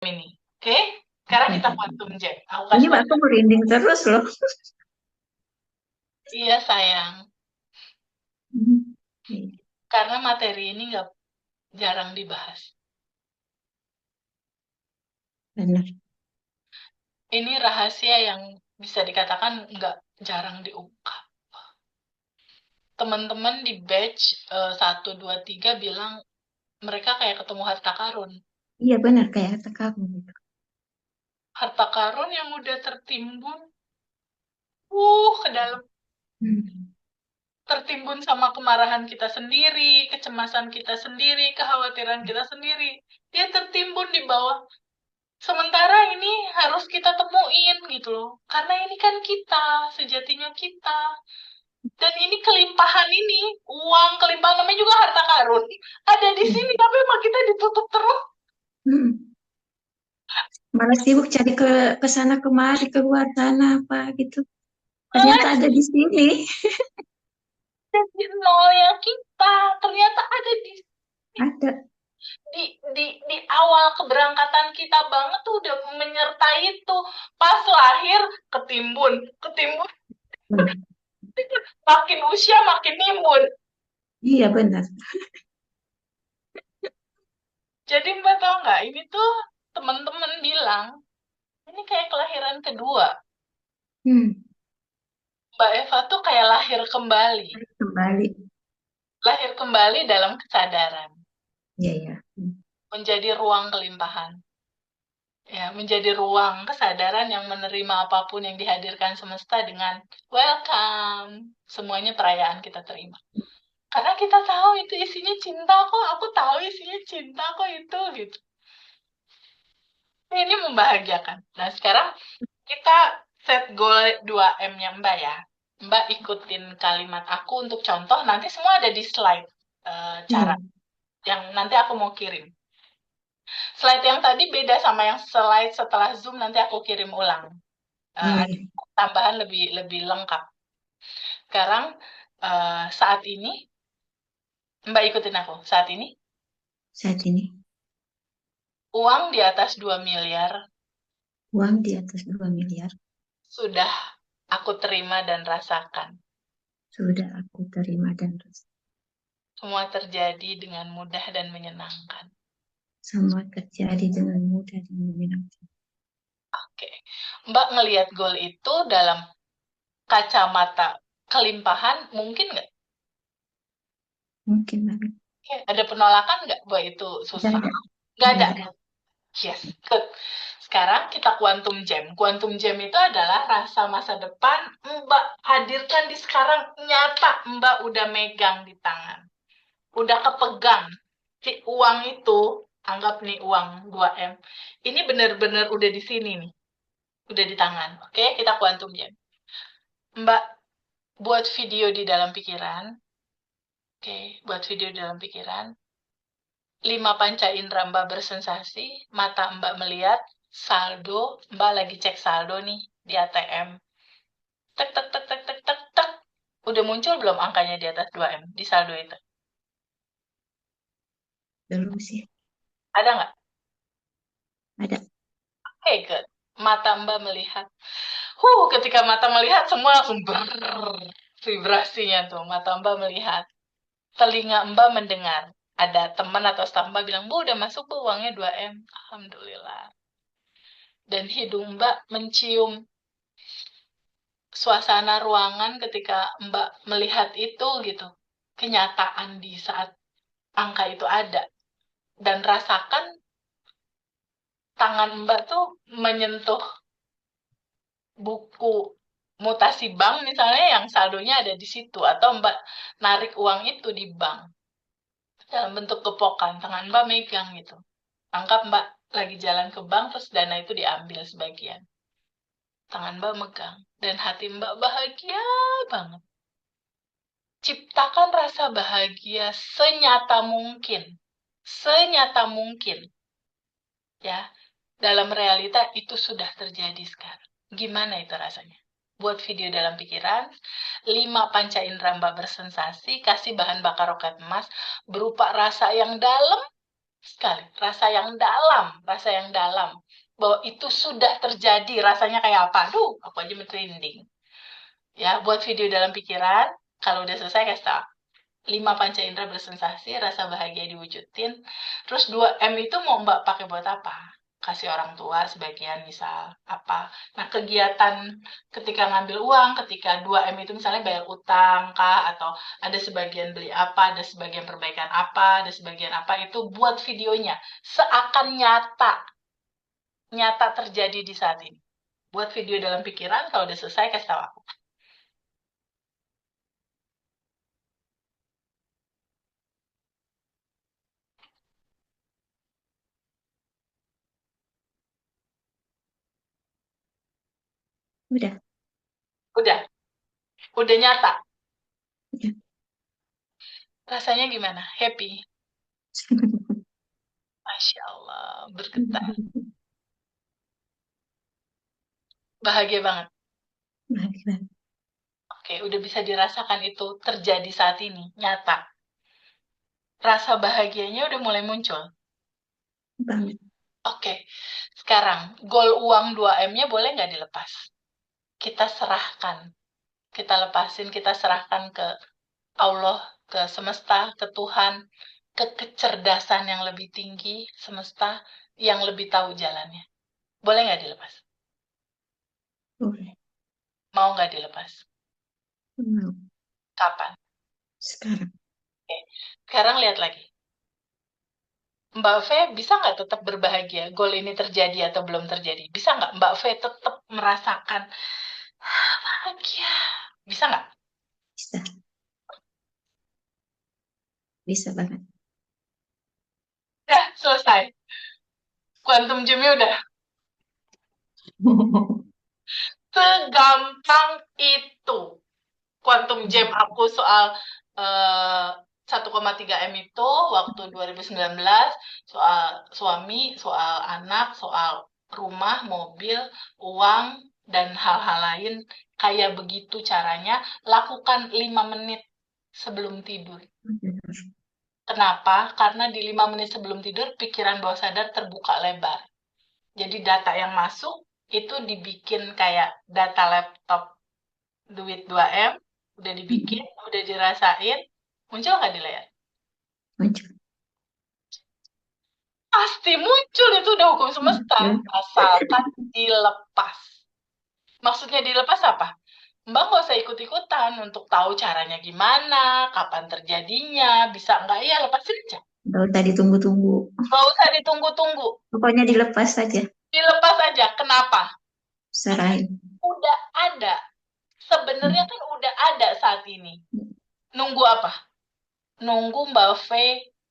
ini. Oke? Sekarang kita Oke. quantum jam. Aku Ini kasih Mbak, tahu. aku merinding terus loh. Iya, sayang. Hmm. Iya, Karena materi ini nggak jarang dibahas. benar. Ini rahasia yang bisa dikatakan nggak jarang diungkap. Teman-teman di batch 1, 2, 3 bilang mereka kayak ketemu harta karun. Iya benar kayak kata kamu gitu. Harta karun yang udah tertimbun, ke dalam. Hmm. Tertimbun sama kemarahan kita sendiri, kecemasan kita sendiri, kekhawatiran kita sendiri. Dia tertimbun di bawah. Sementara ini harus kita temuin gitu loh. Karena ini kan kita, sejatinya kita. Dan ini kelimpahan ini, uang kelimpahan namanya juga harta karun. Ada di Iya. sini, tapi emang kita ditutup terus. Hmm. Malah sibuk cari ke sana kemari keluar sana apa gitu. Ternyata Malah ada di sini. jadi nolnya kita. Ternyata ada Ada. di awal keberangkatan kita banget tuh udah menyertai itu. Pas lahir ketimbun, ketimbun, Benar. makin usia makin nimbun. Iya benar. Jadi Mbak tau nggak, ini tuh teman-teman bilang ini kayak kelahiran kedua. Hmm. Mbak Eva tuh kayak lahir kembali, Kembali. lahir kembali dalam kesadaran, Iya ya. menjadi ruang kelimpahan. Ya, menjadi ruang kesadaran yang menerima apapun yang dihadirkan semesta dengan welcome. Semuanya perayaan kita terima. Karena kita tahu itu isinya cinta kok, aku tahu isinya cinta kok itu gitu. Ini membahagiakan. Nah, sekarang kita set goal 2M-nya Mbak ya. Mbak ikutin kalimat aku untuk contoh, nanti semua ada di slide cara Iya. yang nanti aku mau kirim. Slide yang tadi beda sama yang slide setelah Zoom, nanti aku kirim ulang. Iya Ada ya. tambahan lebih lebih lengkap. Sekarang saat ini Mbak ikutin aku. Saat ini Saat ini uang di atas 2 miliar uang di atas 2 miliar sudah aku terima dan rasakan. sudah aku terima dan Semua terjadi dengan mudah dan menyenangkan. semua terjadi dengan mudah dan menyenangkan. Oke. Mbak ngelihat goal itu dalam kacamata kelimpahan, mungkin nggak? Mungkin banget. Oke. Ada penolakan nggak bahwa itu Tidak susah? ada. Nggak Tidak ada. ada. Yes, good. Sekarang kita quantum jam. Quantum jam itu adalah rasa masa depan Mbak hadirkan di sekarang nyata. Mbak udah megang di tangan. Udah kepegang. Si uang itu, anggap nih uang 2M. Ini benar-benar udah di sini nih. Udah di tangan. Oke, kita quantum jam. Mbak buat video di dalam pikiran. Oke, buat video di dalam pikiran. 5 panca indera Mbak bersensasi, mata Mbak melihat, saldo, Mbak lagi cek saldo nih di ATM. Tek, tek, tek, tek, tek, tek, tek. Udah muncul belum angkanya di atas 2M di saldo itu? Belum sih. Ada nggak? Ada. Oke, good. Mata Mbak melihat. Ketika mata melihat semua langsung vibrasinya tuh. Mata Mbak melihat. Telinga Mbak mendengar. Ada teman atau staf Mbak bilang, Bu, udah masuk Bu uangnya 2M. Alhamdulillah. Dan hidung Mbak mencium suasana ruangan ketika Mbak melihat itu gitu. Kenyataan di saat angka itu ada. Dan rasakan tangan Mbak tuh menyentuh buku mutasi bank misalnya yang saldonya ada di situ. Atau Mbak narik uang itu di bank. Dalam bentuk gepokan, tangan Mbak megang gitu. Anggap Mbak lagi jalan ke bank, terus dana itu diambil sebagian. Tangan Mbak megang. Dan hati Mbak bahagia banget. Ciptakan rasa bahagia senyata mungkin. Senyata mungkin. Ya, dalam realita itu sudah terjadi sekarang. Gimana itu rasanya? Buat video dalam pikiran, 5 panca indera Mbak bersensasi, kasih bahan bakar roket emas, berupa rasa yang dalam, sekali, rasa yang dalam, bahwa itu sudah terjadi, rasanya kayak apa? Aduh, aku aja merinding. Ya, buat video dalam pikiran, kalau udah selesai kasih tau. 5 panca indera bersensasi, rasa bahagia diwujudin. Terus 2M itu mau Mbak pakai buat apa? Kasih orang tua sebagian misal apa. Nah, kegiatan ketika ngambil uang, ketika 2M itu misalnya bayar utang kah, atau ada sebagian beli apa, ada sebagian perbaikan apa, ada sebagian apa, itu buat videonya. Seakan nyata terjadi di saat ini. Buat video dalam pikiran, kalau udah selesai kasih tahu aku. Udah. Udah, udah nyata. Udah. Rasanya gimana? Happy? Masya Allah, bergetar. Bahagia banget. Bahagia Oke, udah bisa dirasakan itu terjadi saat ini, nyata. Rasa bahagianya udah mulai muncul. banget. Oke, sekarang goal uang 2M-nya boleh nggak dilepas? Kita serahkan, kita lepasin, kita serahkan ke Allah, ke semesta, ke Tuhan, ke kecerdasan yang lebih tinggi, semesta, yang lebih tahu jalannya. Boleh nggak dilepas? Boleh. Mau nggak dilepas? Mau. Kapan? Sekarang. Oke, sekarang lihat lagi. Mbak Fe bisa nggak tetap berbahagia? Goal ini terjadi atau belum terjadi? Bisa nggak Mbak Fe tetap merasakan bahagia? Bisa nggak? Bisa. Bisa banget. Udah, selesai. Quantum Gym-nya udah segampang itu. Quantum Gym aku soal eh, 1,3M itu waktu 2019, soal suami, soal anak, soal rumah, mobil, uang, dan hal-hal lain. Kayak begitu caranya, lakukan 5 menit sebelum tidur. Kenapa? Karena di 5 menit sebelum tidur, pikiran bawah sadar terbuka lebar. Jadi data yang masuk, itu dibikin kayak data laptop duit 2M, udah dibikin, udah dirasain, muncul nggak di layar? Muncul. Pasti muncul, itu udah hukum semesta, asalkan dilepas. Maksudnya dilepas apa? Mbak nggak usah ikut-ikutan untuk tahu caranya gimana, kapan terjadinya, bisa nggak ya lepasin aja. Gak usah ditunggu-tunggu. Nggak usah ditunggu-tunggu, Pokoknya dilepas saja. dilepas aja. Kenapa? Karena Serahin. udah ada. Sebenarnya kan udah ada saat ini. Nunggu apa? Nunggu Mbak V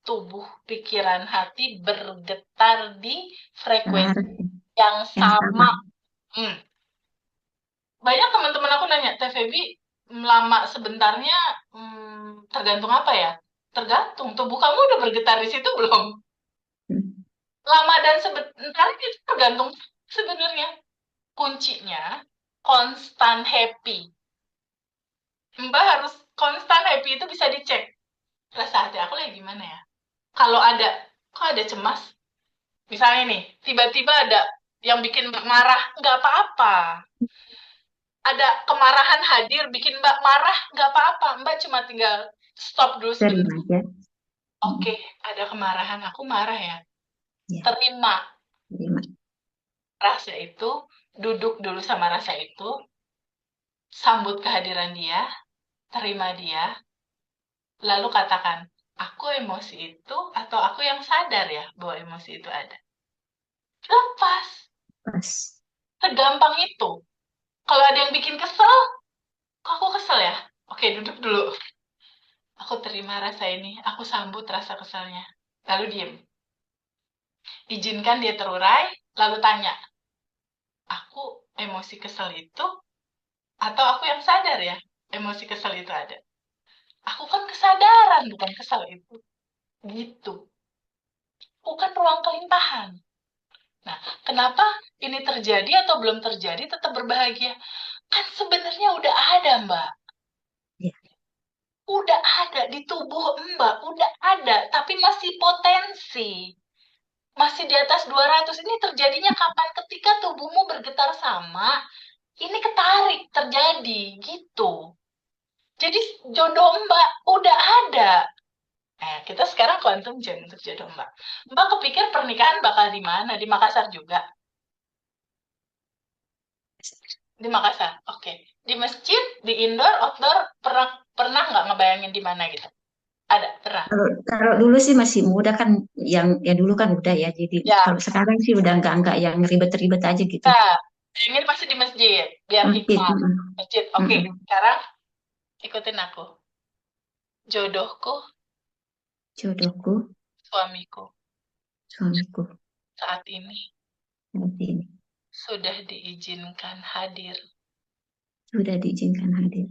tubuh, pikiran, hati bergetar di frekuensi Harus yang yang sama. sama. Hmm. Banyak teman-teman aku nanya, Teh Febi, lama sebentarnya tergantung apa ya? Tergantung, tubuh kamu udah bergetar di situ belum? Lama dan sebentar itu tergantung sebenarnya. Kuncinya konstan happy. Mbak harus konstan happy, itu bisa dicek. Rasa hati aku lagi gimana ya? Kalau ada, kok ada cemas? Misalnya nih, tiba-tiba ada yang bikin Mbak marah, nggak apa-apa. Ada kemarahan hadir, bikin Mbak marah, nggak apa-apa. Mbak cuma tinggal stop dulu Terima sebentar. aja. Oke, ada kemarahan, aku marah ya. Ya, Terima terima. rasa itu, duduk dulu sama rasa itu, sambut kehadiran dia, terima dia, lalu katakan, aku emosi itu atau aku yang sadar ya bahwa emosi itu ada. Lepas. Pas. Segampang itu. Kalau ada yang bikin kesel, kok aku kesel ya? Oke, duduk dulu. Aku terima rasa ini, aku sambut rasa keselnya. Lalu diem. Izinkan dia terurai, lalu tanya, aku emosi kesel itu atau aku yang sadar ya emosi kesel itu ada? Aku kan kesadaran, bukan kesel itu. Gitu. Bukan ruang kelimpahan. Nah, kenapa ini terjadi atau belum terjadi tetap berbahagia? Kan sebenarnya udah ada, Mbak. Ya, Udah ada di tubuh Mbak, udah ada, tapi masih potensi. masih di atas 200. Ini terjadinya kapan? Ketika tubuhmu bergetar sama, ini ketarik terjadi gitu. Jadi jodoh Mbak udah ada. Kita sekarang quantum jam untuk jodoh Mbak. Mbak kepikir pernikahan bakal di mana? Di Makassar juga? Di Makassar. Oke. Di masjid, di indoor, outdoor, pernah nggak ngebayangin di mana gitu? Ada, pernah. Kalau dulu sih masih muda kan, yang dulu kan udah ya. Jadi Ya. kalau sekarang sih udah nggak yang ribet-ribet aja gitu. Nah, ini masih di masjid, biar Masjid, hikmat. Masjid. Oke, mm. sekarang ikutin aku. Jodohku, Jodohku, suamiku, suamiku saat ini saat ini sudah diizinkan hadir sudah diizinkan hadir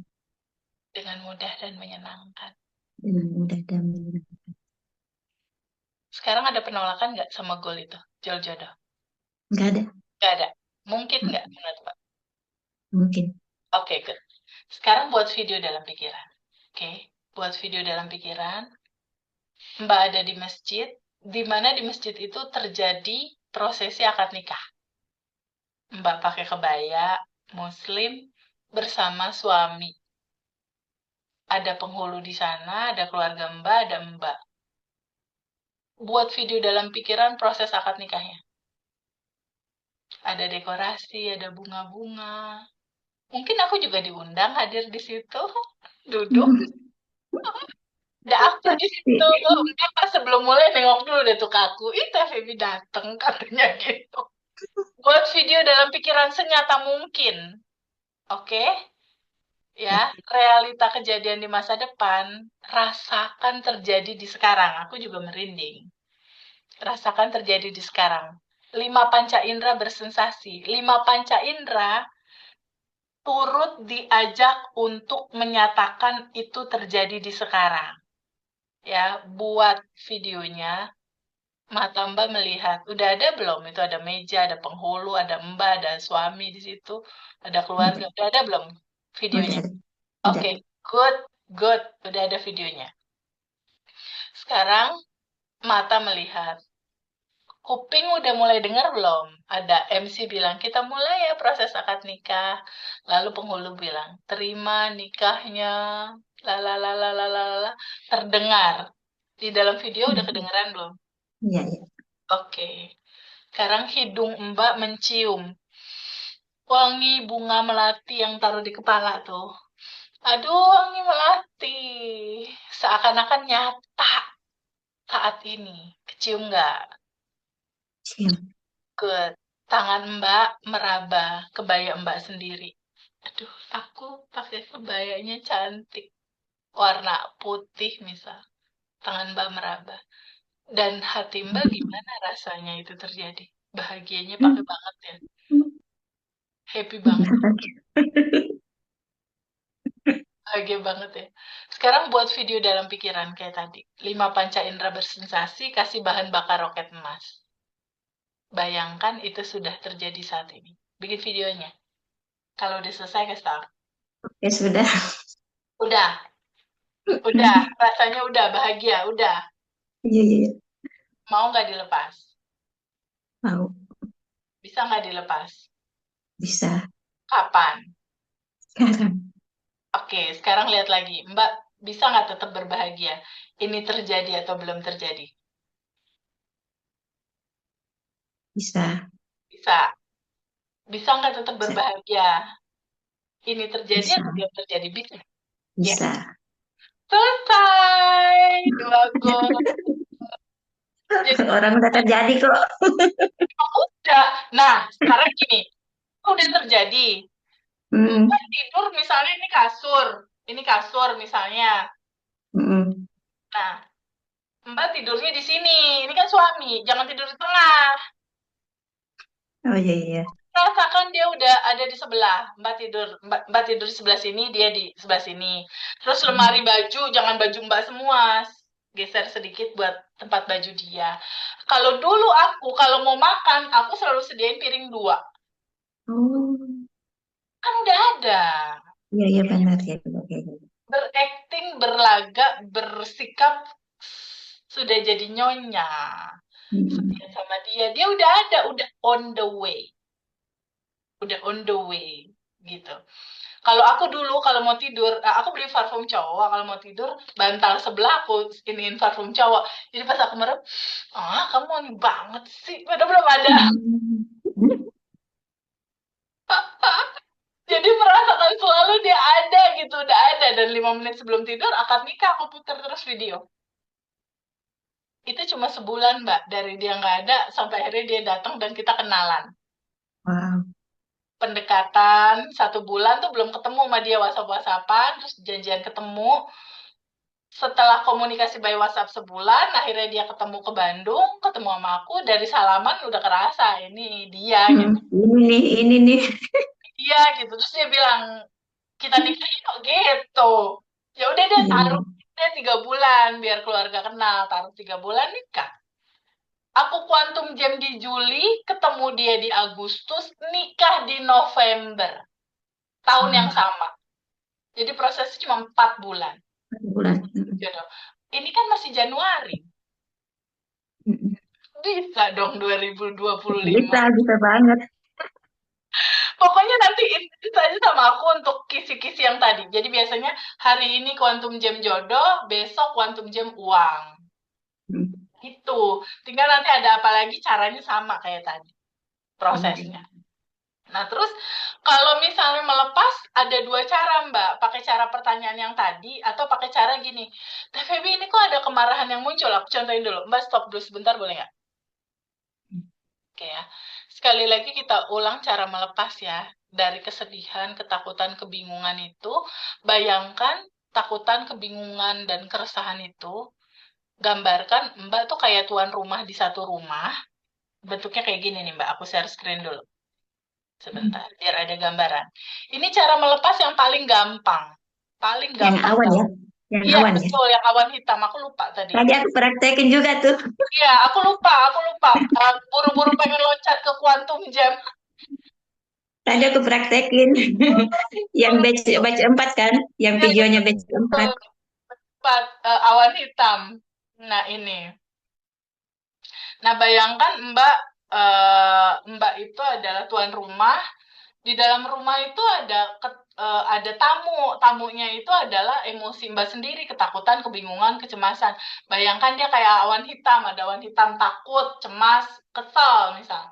dengan mudah dan menyenangkan. dengan mudah dan menyenangkan. Sekarang ada penolakan nggak sama goal itu, jual jodoh? Nggak ada, Nggak ada. Mungkin nggak menurut Mbak? mungkin. Oke, good. Sekarang buat video dalam pikiran. Oke, buat video dalam pikiran. Mbak ada di masjid, di mana di masjid itu terjadi prosesi akad nikah. Mbak pakai kebaya, muslim, bersama suami. Ada penghulu di sana, ada keluarga Mbak, ada Mbak. Buat video dalam pikiran proses akad nikahnya. Ada dekorasi, ada bunga-bunga. Mungkin aku juga diundang hadir di situ, duduk. Ada aku di Pasti. situ. Mbak pas sebelum mulai nengok dulu deh tuh ke aku. Ih, Teh Feby dateng katanya gitu. Buat video dalam pikiran senyata mungkin. Oke? Ya, realita kejadian di masa depan, rasakan terjadi di sekarang. Aku juga merinding. Rasakan terjadi di sekarang. 5 panca indera bersensasi. 5 panca indera turut diajak untuk menyatakan itu terjadi di sekarang. Ya, buat videonya, mata Mbak melihat, udah ada belum? Itu ada meja, ada penghulu, ada Mbak, ada suami di situ, ada keluarga. Udah, Udah ada belum udah videonya? ada. Oke, Udah. good, good. Udah ada videonya. Sekarang mata melihat. Kuping udah mulai dengar belum? Ada MC bilang, kita mulai ya proses akad nikah. Lalu penghulu bilang, terima nikahnya. Lalalalalalala. Terdengar. Di dalam video udah kedengeran belum? Iya, iya. Oke. Sekarang hidung Mbak mencium. Wangi bunga melati yang taruh di kepala tuh. Aduh, wangi melati. Seakan-akan nyata saat ini. Kecium nggak? Cium. Ke tangan Mbak meraba kebaya Mbak sendiri. Aduh, aku pakai kebayanya cantik. Warna putih misal. Tangan Mbak meraba. Dan hati Mbak gimana rasanya itu terjadi? Bahagianya pakai banget ya. Happy banget. Bahagia banget ya. Sekarang buat video dalam pikiran kayak tadi. 5 panca indera bersensasi, kasih bahan bakar roket emas. Bayangkan itu sudah terjadi saat ini. Bikin videonya. Kalau udah selesai, kasih tahu. Ya sudah. Udah, udah. Rasanya udah, bahagia, udah. Iya, iya, iya. Mau nggak dilepas? Mau. Bisa nggak dilepas? Bisa. Kapan? Sekarang. Oke, sekarang lihat lagi. Mbak, bisa nggak tetap berbahagia? Ini terjadi atau belum terjadi? Bisa. Bisa. Bisa nggak tetap Bisa. berbahagia? Ini terjadi Bisa. atau belum terjadi? Bisa. Ya. Bisa. Selesai. 2 gol. Jadi Orang udah terjadi kok. udah. Nah, sekarang gini. Udah terjadi. Mbak Mm, tidur misalnya ini kasur. Ini kasur misalnya. mm. Nah, Mbak tidurnya di sini. Ini kan suami. Jangan tidur di tengah. Oh iya, iya. Rasakan dia udah ada di sebelah. Mbak tidur di sebelah sini, dia di sebelah sini. Terus lemari baju, jangan baju Mbak semua. Geser sedikit buat tempat baju dia. Kalau dulu aku, kalau mau makan, aku selalu sediain piring 2. Oh, Kan udah ada. iya, iya benar ya. Oke, oke. Berakting, berlagak, bersikap, sudah jadi nyonya. Mm. Setia sama dia, dia udah ada, udah on the way. Udah on the way, gitu. Kalau aku dulu, kalau mau tidur, aku beli parfum cowok, kalau mau tidur, bantal sebelah aku iniin parfum cowok. Jadi pas aku merem, kamu wangi banget sih. Padahal belum ada. Jadi merasakan selalu dia ada gitu, udah ada. Dan 5 menit sebelum tidur, akad nikah aku putar terus video. Itu cuma sebulan, Mbak. Dari dia nggak ada, sampai akhirnya dia datang dan kita kenalan. Wow. Pendekatan 1 bulan tuh belum ketemu sama dia, WhatsApp-WhatsAppan, terus janjian ketemu. Setelah komunikasi by WhatsApp sebulan, akhirnya dia ketemu ke Bandung, ketemu sama aku, dari salaman udah kerasa, ini dia gitu. Ini nih. Iya gitu, terus dia bilang, kita nikah yuk gitu. Ya udah dia taruh, Iya. dia 3 bulan, biar keluarga kenal, taruh 3 bulan nikah. Aku kuantum jam di Juli, ketemu dia di Agustus, nikah di November. Tahun yang Wow. sama. Jadi prosesnya cuma 4 bulan. 1 bulan. Gitu. Ini kan masih Januari. Bisa dong 2025. Bisa banget. Pokoknya nanti itu aja sama aku untuk kisi-kisi yang tadi. Jadi biasanya hari ini kuantum jam jodoh, besok kuantum jam uang. Hmm. Gitu. Tinggal nanti ada apa lagi, caranya sama kayak tadi. Boleh. Prosesnya. Nah, terus kalau misalnya melepas, ada 2 cara, Mbak. Pakai cara pertanyaan yang tadi, atau pakai cara gini. Teh Feby, ini kok ada kemarahan yang muncul? Aku contohin dulu. Mbak, stop dulu sebentar, boleh nggak? Oke ya. Sekali lagi kita ulang cara melepas ya. Dari kesedihan, ketakutan, kebingungan itu, bayangkan takutan, kebingungan, dan keresahan itu, gambarkan Mbak tuh kayak tuan rumah di satu rumah. Bentuknya kayak gini nih Mbak, aku share screen dulu. Sebentar, biar ada gambaran. Ini cara melepas yang paling gampang. Paling Yang gampang awan ya. banget. Yang Iya, awan ya. betul, yang awan hitam. Aku lupa tadi. Tadi aku praktekin juga tuh. Iya, aku lupa, aku lupa. Buru-buru pengen loncat ke quantum jam. Tadi aku praktekin. Yang batch 4 kan? Yang Iya, iya, videonya batch betul. 4. Tepat, awan hitam. Nah, ini. Nah, bayangkan Mbak itu adalah tuan rumah. Di dalam rumah itu ada tamu. Tamunya itu adalah emosi Mbak sendiri, ketakutan, kebingungan, kecemasan. Bayangkan dia kayak awan hitam, ada awan hitam takut, cemas, kesel misal.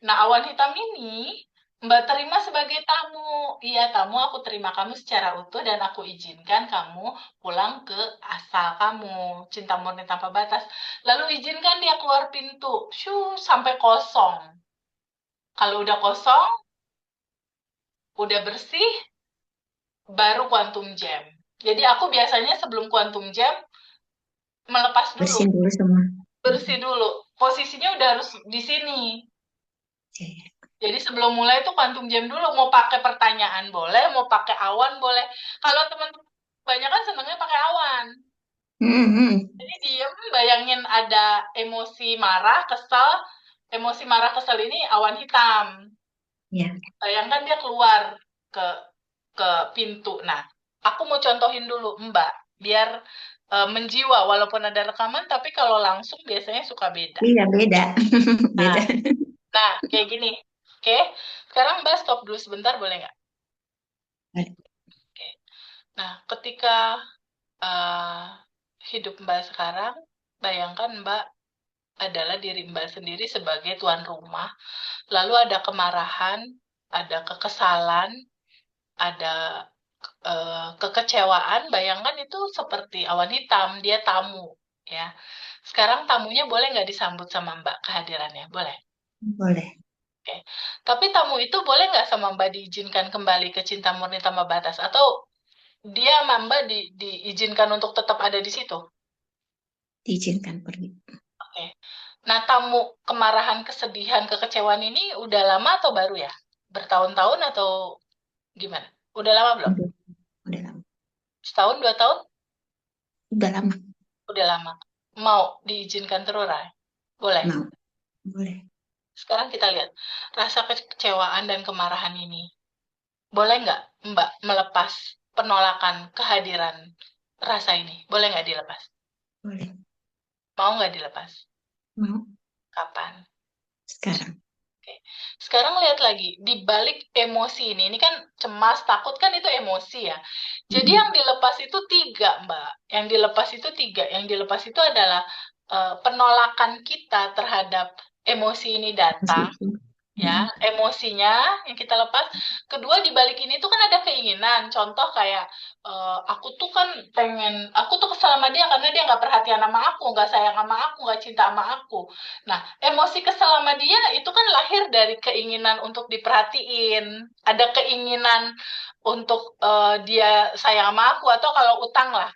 Nah, awan hitam ini Mbak terima sebagai tamu. Iya, tamu, aku terima kamu secara utuh dan aku izinkan kamu pulang ke asal kamu. Cinta murni tanpa batas. Lalu izinkan dia keluar pintu. Sampai kosong. Kalau udah kosong, udah bersih, baru quantum jam. Jadi aku biasanya sebelum quantum jam, melepas dulu. Bersihin dulu semua. Bersih dulu. Posisinya udah harus di sini. Oke. Jadi sebelum mulai itu quantum jam dulu, mau pakai pertanyaan boleh, mau pakai awan boleh. Kalau teman-teman banyak kan senangnya pakai awan. Jadi diem, bayangin ada emosi marah, kesel. Emosi marah, kesel ini awan hitam. Ya. Bayangkan dia keluar ke ke pintu. Nah, aku mau contohin dulu Mbak, biar menjiwa walaupun ada rekaman, tapi kalau langsung biasanya suka beda. Iya, beda. Nah, Beda. nah kayak gini. Oke, sekarang Mbak stop dulu sebentar boleh nggak? Oke. Nah, ketika eh, hidup Mbak sekarang, bayangkan Mbak adalah diri Mbak sendiri sebagai tuan rumah. Lalu ada kemarahan, ada kekesalan, ada kekecewaan, bayangkan itu seperti awan hitam, dia tamu, ya. Sekarang tamunya boleh nggak disambut sama Mbak kehadirannya? Boleh. Boleh. Oke. Tapi tamu itu boleh nggak sama Mbak diizinkan kembali ke cinta murni tanpa batas? Atau dia sama Mbak diizinkan untuk tetap ada di situ? Diizinkan pergi. Oke. Nah, tamu kemarahan, kesedihan, kekecewaan ini udah lama atau baru ya? Bertahun-tahun atau gimana? Udah lama belum? Udah, udah lama. Setahun, 2 tahun? Udah lama. Udah lama. Mau diizinkan terurai? Boleh. Mau. Boleh. Sekarang kita lihat. Rasa kekecewaan dan kemarahan ini. Boleh nggak Mbak melepas penolakan kehadiran rasa ini? Boleh nggak dilepas? Boleh. Mau nggak dilepas? Mau. Kapan? sekarang. Oke. Sekarang lihat lagi, di balik emosi ini kan cemas, takut kan itu emosi ya. Jadi yang dilepas itu tiga, Mbak. Yang dilepas itu tiga. Yang dilepas itu adalah penolakan kita terhadap emosi ini datang, Itu. ya, emosinya yang kita lepas. Kedua, di balik ini tuh kan ada keinginan. Contoh kayak aku tuh kan pengen, aku tuh kesel sama dia karena dia nggak perhatian sama aku, nggak sayang sama aku, nggak cinta sama aku. Nah, emosi kesel sama dia itu kan lahir dari keinginan untuk diperhatiin. Ada keinginan untuk dia sayang sama aku, atau kalau utang lah.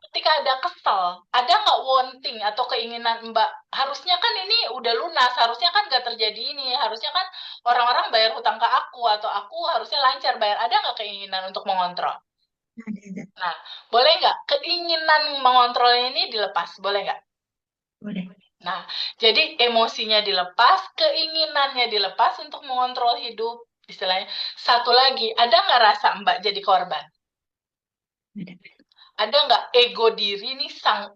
Ketika ada kesel, ada nggak wanting atau keinginan Mbak, harusnya kan ini udah lunas, harusnya kan nggak terjadi ini, harusnya kan orang-orang bayar hutang ke aku, atau aku harusnya lancar bayar. Ada nggak keinginan untuk mengontrol? Ada. Nah, boleh nggak keinginan mengontrol ini dilepas? Boleh nggak? Boleh. Nah, jadi emosinya dilepas, keinginannya dilepas untuk mengontrol hidup. Istilahnya, satu lagi, ada nggak rasa Mbak jadi korban? Ada. Ada nggak ego diri nih, sang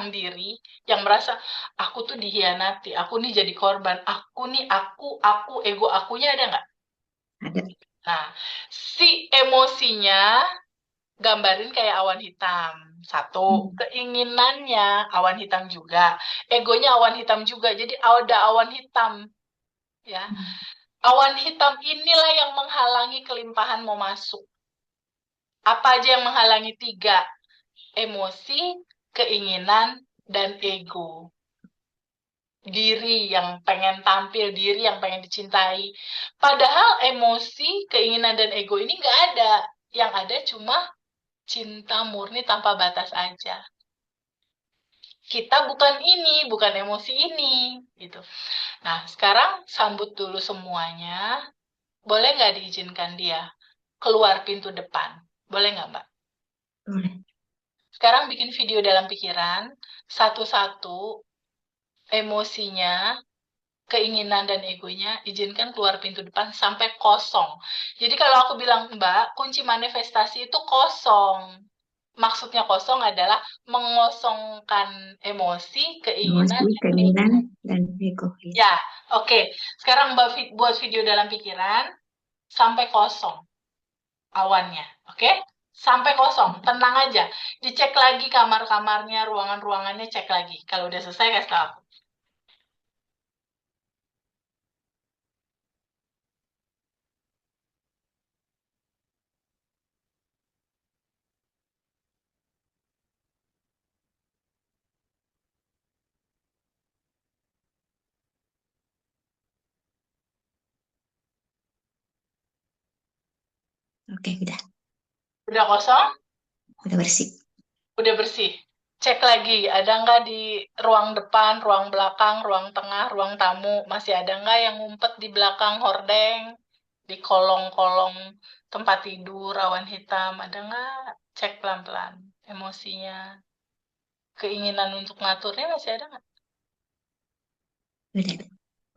diri yang merasa aku tuh dihianati, aku nih jadi korban, aku nih aku ego akunya ada nggak? Ada. Nah, si emosinya gambarin kayak awan hitam. Satu, keinginannya awan hitam juga, egonya awan hitam juga. Jadi ada awan hitam, ya. Awan hitam inilah yang menghalangi kelimpahan mau masuk. Apa aja yang menghalangi? Tiga: emosi, keinginan, dan ego. Diri yang pengen tampil, diri yang pengen dicintai. Padahal emosi, keinginan, dan ego ini nggak ada. Yang ada cuma cinta murni tanpa batas aja. Kita bukan ini, bukan emosi ini. Gitu. Nah, sekarang sambut dulu semuanya. Boleh nggak diizinkan dia keluar pintu depan? Boleh nggak, Mbak? Boleh. Sekarang bikin video dalam pikiran, satu-satu emosinya, keinginan dan egonya, izinkan keluar pintu depan sampai kosong. Jadi kalau aku bilang, Mbak, kunci manifestasi itu kosong. Maksudnya kosong adalah mengosongkan emosi, keinginan, Emosi, dan ego. keinginan, dan ego. Ya. Ya, oke. Sekarang Mbak buat video dalam pikiran sampai kosong awannya, oke? Sampai kosong, tenang aja. Dicek lagi kamar-kamarnya, ruangan-ruangannya, cek lagi. Kalau udah selesai, kasih tahu aku. Oke, udah. Udah kosong? Udah bersih. Udah bersih. Cek lagi, ada nggak di ruang depan, ruang belakang, ruang tengah, ruang tamu, masih ada nggak yang ngumpet di belakang hordeng, di kolong-kolong tempat tidur, awan hitam, ada nggak? Cek pelan-pelan emosinya. Keinginan untuk ngaturnya masih ada nggak? Udah.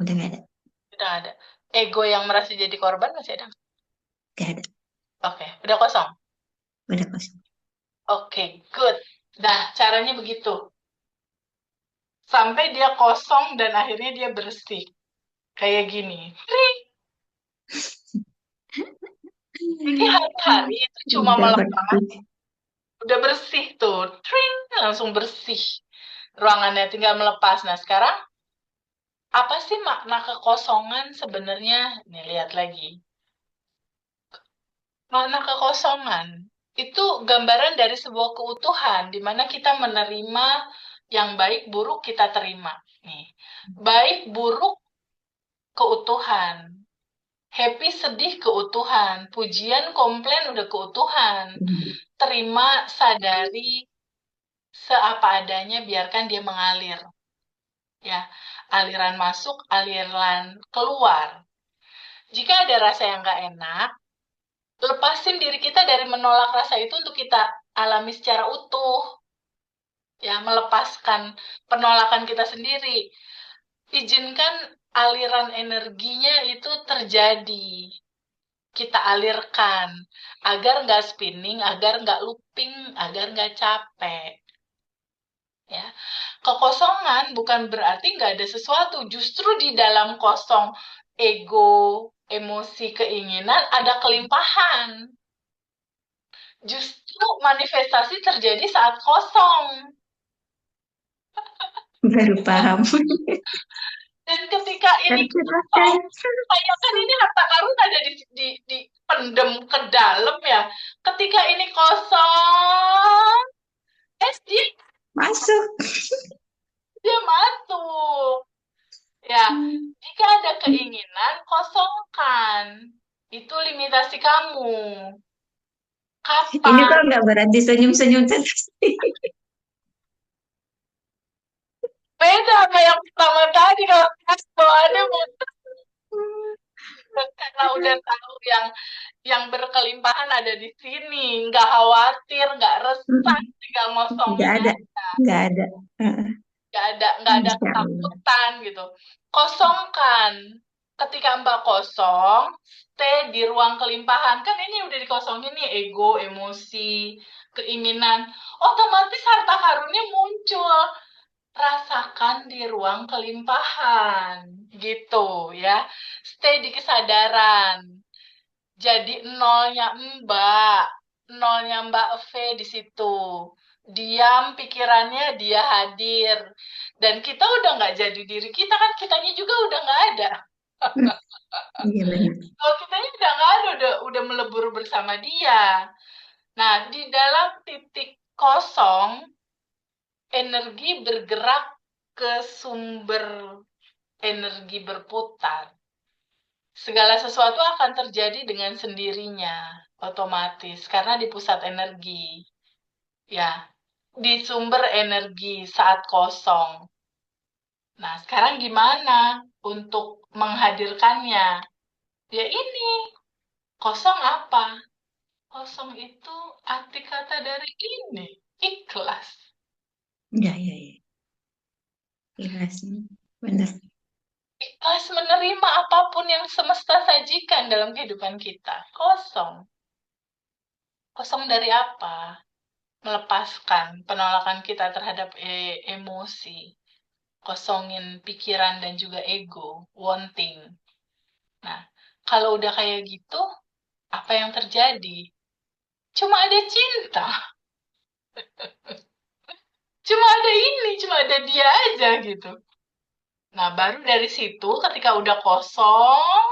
Udah nggak ada. Udah nggak ada. Ego yang merasa jadi korban masih ada nggak? Nggak ada. Oke, udah kosong. Udah kosong. Oke, good. Nah, caranya begitu. Sampai dia kosong dan akhirnya dia bersih. Kayak gini. Jadi hari-hari itu cuma Udah melepas, bersih. udah bersih tuh, tring, langsung bersih. Ruangannya tinggal melepas. Nah, sekarang apa sih makna kekosongan sebenarnya? Nih, lihat lagi. Makna kekosongan itu gambaran dari sebuah keutuhan, di mana kita menerima yang baik, buruk kita terima. Nih, baik, buruk, keutuhan. Happy, sedih, keutuhan. Pujian, komplain, udah keutuhan. Terima, sadari, seapa adanya, biarkan dia mengalir. Ya, aliran masuk, aliran keluar. Jika ada rasa yang nggak enak, lepasin diri kita dari menolak rasa itu untuk kita alami secara utuh. Ya, melepaskan penolakan kita sendiri. Izinkan aliran energinya itu terjadi. Kita alirkan agar nggak spinning, agar nggak looping, agar nggak capek. Ya, Kekosongan bukan berarti nggak ada sesuatu. Justru di dalam kosong ego, emosi, keinginan ada kelimpahan. Justru manifestasi terjadi saat kosong. Baru paham. Dan ketika ini Tercerahkan. kosong, kayak kan ini harta karun ada di pendem ke dalam ya. Ketika ini kosong, dia Masuk. dia masuk. Ya, Hmm. jika ada keinginan, kosongkan. Itu limitasi kamu. Ini Kapan? kok nggak berhenti senyum-senyum terus. Beda sama yang pertama tadi kalau bawaannya karena udah tahu yang berkelimpahan ada di sini, nggak khawatir, nggak resah, tinggal Nggak ngosongin ada. aja, Nggak ada. Heeh. nggak ada Masya Allah. ketakutan gitu. Kosongkan. Ketika Mbak kosong, stay di ruang kelimpahan. Kan ini udah dikosongin nih ego, emosi, keinginan. Otomatis harta karunnya muncul. Rasakan di ruang kelimpahan gitu ya. Stay di kesadaran. Jadi nolnya Mbak V di situ. Diam pikirannya, dia hadir. Dan kita udah nggak jadi diri kita kan, kitanya juga udah nggak ada. Hmm. Iya benar. Kalau kitanya udah nggak ada, udah melebur bersama dia. Nah, di dalam titik kosong, energi bergerak ke sumber energi berputar. Segala sesuatu akan terjadi dengan sendirinya, otomatis, karena di pusat energi. Ya, di sumber energi saat kosong. Nah, sekarang gimana untuk menghadirkannya? Ya ini, kosong apa? Kosong itu arti kata dari ini, ikhlas. Iya, iya, iya. Ikhlas. Benar. Ikhlas menerima apapun yang semesta sajikan dalam kehidupan kita. Kosong. Kosong dari apa? Melepaskan penolakan kita terhadap emosi. Kosongin pikiran dan juga ego, wanting. Nah, kalau udah kayak gitu, apa yang terjadi? Cuma ada cinta. Cuma ada ini, cuma ada dia aja gitu. Nah, baru dari situ ketika udah kosong,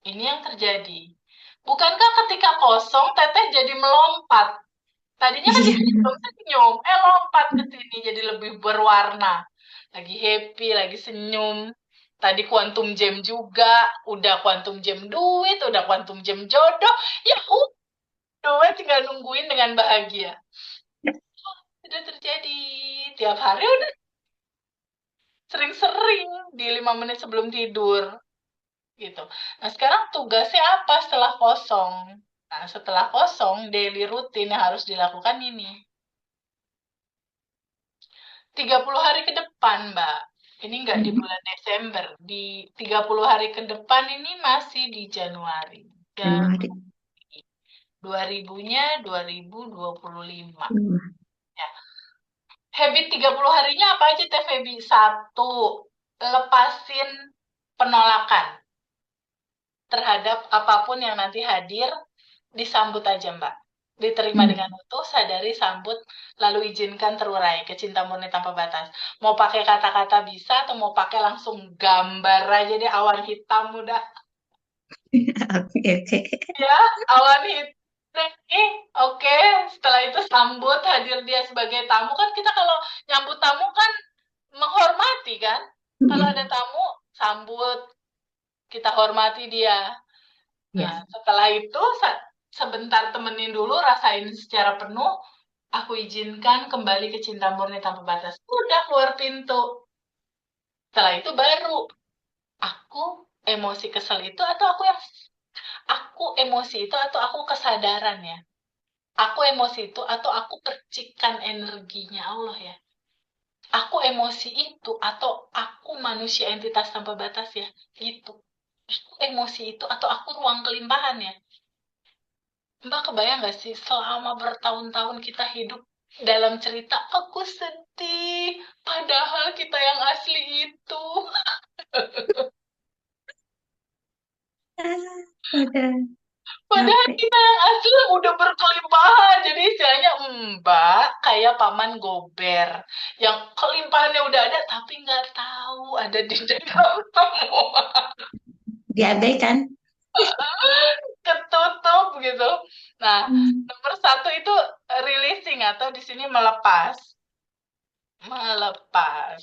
ini yang terjadi. Bukankah ketika kosong, teteh jadi melompat? Tadinya kan di Iya. sini belum senyum, lompat ke sini jadi lebih berwarna. Lagi happy, lagi senyum. Tadi quantum gem juga, udah quantum gem duit, udah quantum gem jodoh. Ya udah, tinggal nungguin dengan bahagia. Sudah terjadi tiap hari, udah sering-sering di 5 menit sebelum tidur gitu. Nah, sekarang tugasnya apa setelah kosong? Nah, setelah kosong, daily rutin yang harus dilakukan ini. 30 hari ke depan, Mbak. Ini nggak di Hmm. bulan Desember. Di 30 hari ke depan ini masih di Januari. Ya, Januari. 2000-nya 2025. Hmm. Ya. Habit 30 harinya apa aja, Teh Feby? Satu, lepasin penolakan terhadap apapun yang nanti hadir, disambut aja, Mbak. Diterima Hmm. dengan utuh, sadari, sambut, lalu izinkan terurai ke cinta murni tanpa batas. Mau pakai kata-kata bisa, atau mau pakai langsung gambar aja deh, awan hitam udah. Oke, oke. Ya, awan hitam. Oke. Setelah itu sambut, hadir dia sebagai tamu. Kan kita kalau nyambut tamu kan menghormati kan. Kalau ada Hmm. tamu, sambut, kita hormati dia. Ya. Nah, setelah itu sebentar temenin dulu, rasain secara penuh, aku izinkan kembali ke cinta murni tanpa batas. Udah keluar pintu. Setelah itu baru aku emosi kesel itu, atau aku emosi itu atau aku kesadaran ya. Aku emosi itu atau aku percikan energinya Allah ya. Aku emosi itu atau aku manusia entitas tanpa batas ya. Gitu. Aku emosi itu atau aku ruang kelimpahan ya. Mbak kebayang gak sih selama bertahun-tahun kita hidup, Dalam cerita aku sedih, padahal kita yang asli itu. Ah, udah Padahal capek. kita yang asli udah berkelimpahan. Jadi istilahnya Mbak kayak paman gober. Yang kelimpahannya udah ada tapi nggak tahu ada di dalam semua. Diabaikan. Ketutup gitu. Nah, Hmm. nomor satu itu releasing atau di sini melepas. Melepas.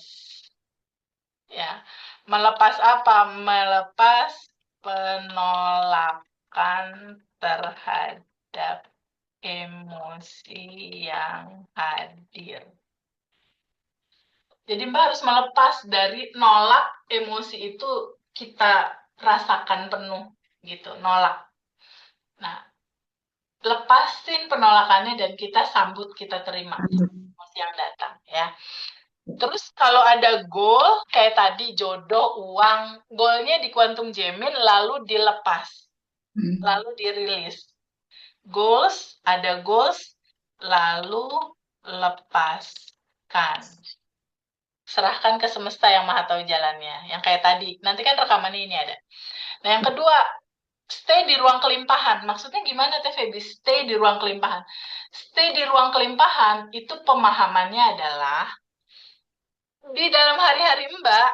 Ya, melepas apa? Melepas penolakan terhadap emosi yang hadir. Jadi Mbak harus melepas dari nolak emosi itu kita rasakan penuh gitu, nolak. Nah, lepasin penolakannya dan kita sambut, kita terima emosi yang datang ya. Terus kalau ada goal kayak tadi jodoh, uang, goalnya di Quantum Gemini lalu dilepas, Hmm. lalu dirilis. Goals, ada goals, lalu lepaskan. Serahkan ke semesta yang maha tahu jalannya. Yang kayak tadi. Nanti kan rekamannya ini ada. Nah, yang kedua, stay di ruang kelimpahan. Maksudnya gimana, Teh Feby? Stay di ruang kelimpahan. Stay di ruang kelimpahan itu pemahamannya adalah di dalam hari-hari Mbak,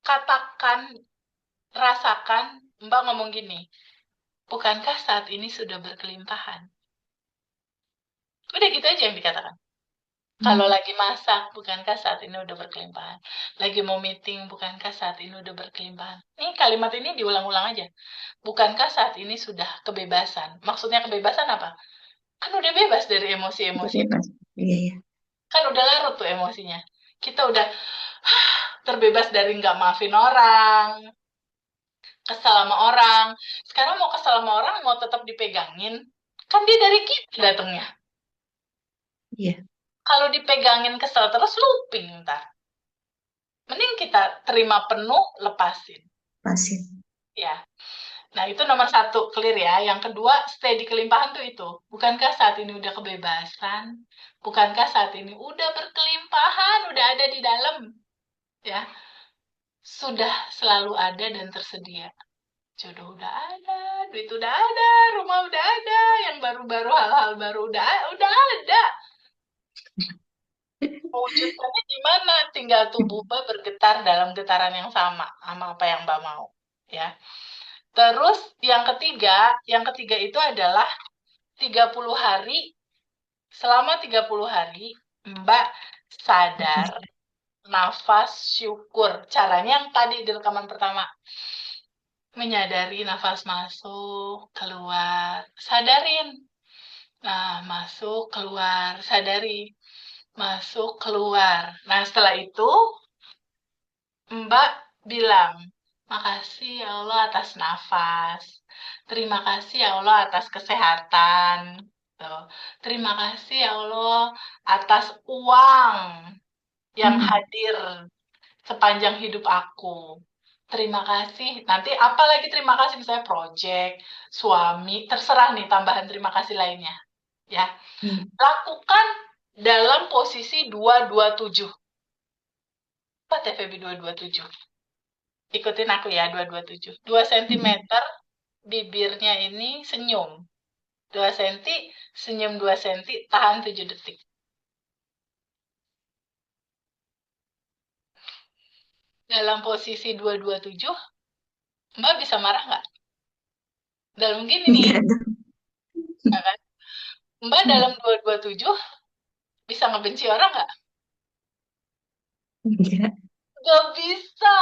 katakan, rasakan, Mbak ngomong gini, bukankah saat ini sudah berkelimpahan? Udah gitu aja yang dikatakan. Kalau Hmm. lagi masak, bukankah saat ini udah berkelimpahan? Lagi mau meeting, bukankah saat ini udah berkelimpahan? Nih kalimat ini diulang-ulang aja. Bukankah saat ini sudah kebebasan? Maksudnya kebebasan apa? Kan udah bebas dari Udah emosi-emosi itu. bebas. Iya, iya. Kan udah larut tuh emosinya. Kita udah terbebas dari nggak maafin orang, kesel sama orang. Sekarang mau kesel sama orang, mau tetap dipegangin. Kan dia dari kita datangnya. Iya, Kalau dipegangin kesel terus looping ntar. Mending kita terima penuh, lepasin. pasif. Ya. Nah, itu nomor satu, clear ya. Yang kedua, stay di kelimpahan tuh itu. Bukankah saat ini udah kebebasan? Bukankah saat ini udah berkelimpahan, udah ada di dalam? Ya, sudah selalu ada dan tersedia. Jodoh udah ada, duit udah ada, rumah udah ada, yang baru-baru hal-hal baru udah ada. Mewujudkannya gimana? Tinggal tubuh Mbak bergetar dalam getaran yang sama apa yang Mbak mau. Ya. Terus yang ketiga itu adalah 30 hari, selama 30 hari Mbak sadar, nafas, syukur. Caranya yang tadi di rekaman pertama. Menyadari nafas masuk, keluar. Sadarin. Nah, masuk, keluar. Sadari. Masuk, keluar. Nah, setelah itu Mbak bilang, makasih ya Allah atas nafas. Terima kasih ya Allah atas kesehatan. Tuh. Terima kasih ya Allah atas uang yang Hmm. hadir sepanjang hidup aku. Terima kasih. Nanti apalagi terima kasih misalnya project, suami, terserah nih tambahan terima kasih lainnya. Ya. Hmm. Lakukan dalam posisi 227. Apa TVB 227? Ikutin aku ya, 227. 2 cm, bibirnya ini senyum. 2 cm, senyum 2 cm, tahan 7 detik. Dalam posisi 227, Mbak bisa marah nggak? Dalam gini nih, Enggak dong. ya kan? Mbak dalam 227 bisa ngebenci orang nggak? Enggak. Nggak bisa.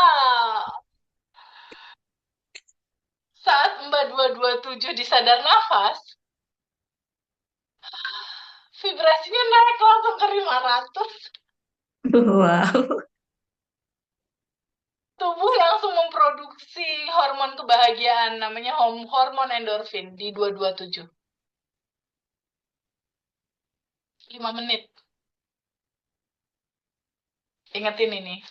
Saat Mbak 227 disadar nafas, vibrasinya naik langsung ke 500. Wow. Tubuh langsung memproduksi hormon kebahagiaan, namanya hormon endorfin di 227. 5 menit. Ingetin ini.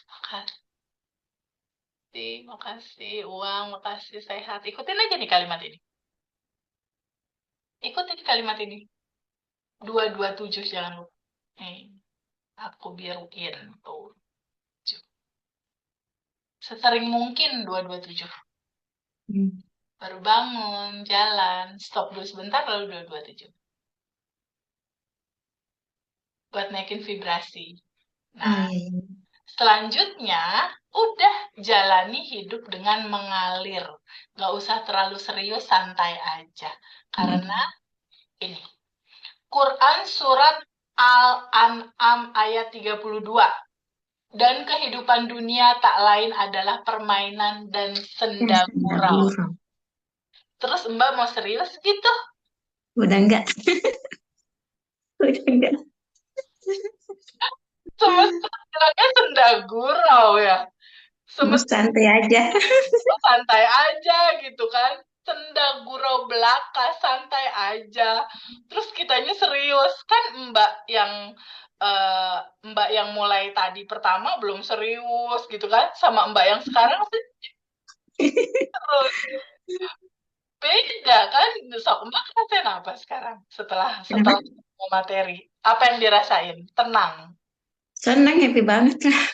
Makasih, uang, makasih, sehat. Ikutin aja nih kalimat ini. Ikutin kalimat ini. 227 jangan lupa. Nih, aku biruin tuh. Sesering mungkin 227. Hmm. Baru bangun, jalan, stop dulu sebentar lalu 227. Buat naikin vibrasi. Oh Nah, iya, iya. selanjutnya, udah jalani hidup dengan mengalir. Nggak usah terlalu serius, santai aja. Karena Hmm. ini, Quran Surat Al-An'am ayat 32. Dan kehidupan dunia tak lain adalah permainan dan senda Senda gurau. gurau. Terus Mbak mau serius gitu? Udah enggak, udah enggak. Semesta bilangnya senda gurau ya. Mau Semesta santai aja. santai aja gitu kan. Senda gurau belaka, santai aja. Terus kitanya serius. Kan eh, Mbak yang mulai tadi pertama belum serius gitu kan. Sama Mbak yang sekarang terus. Beda kan? Sok Mbak ngerasain apa sekarang setelah Kenapa? setelah ketemu materi? Apa yang dirasain? Tenang, Senang, happy banget lah.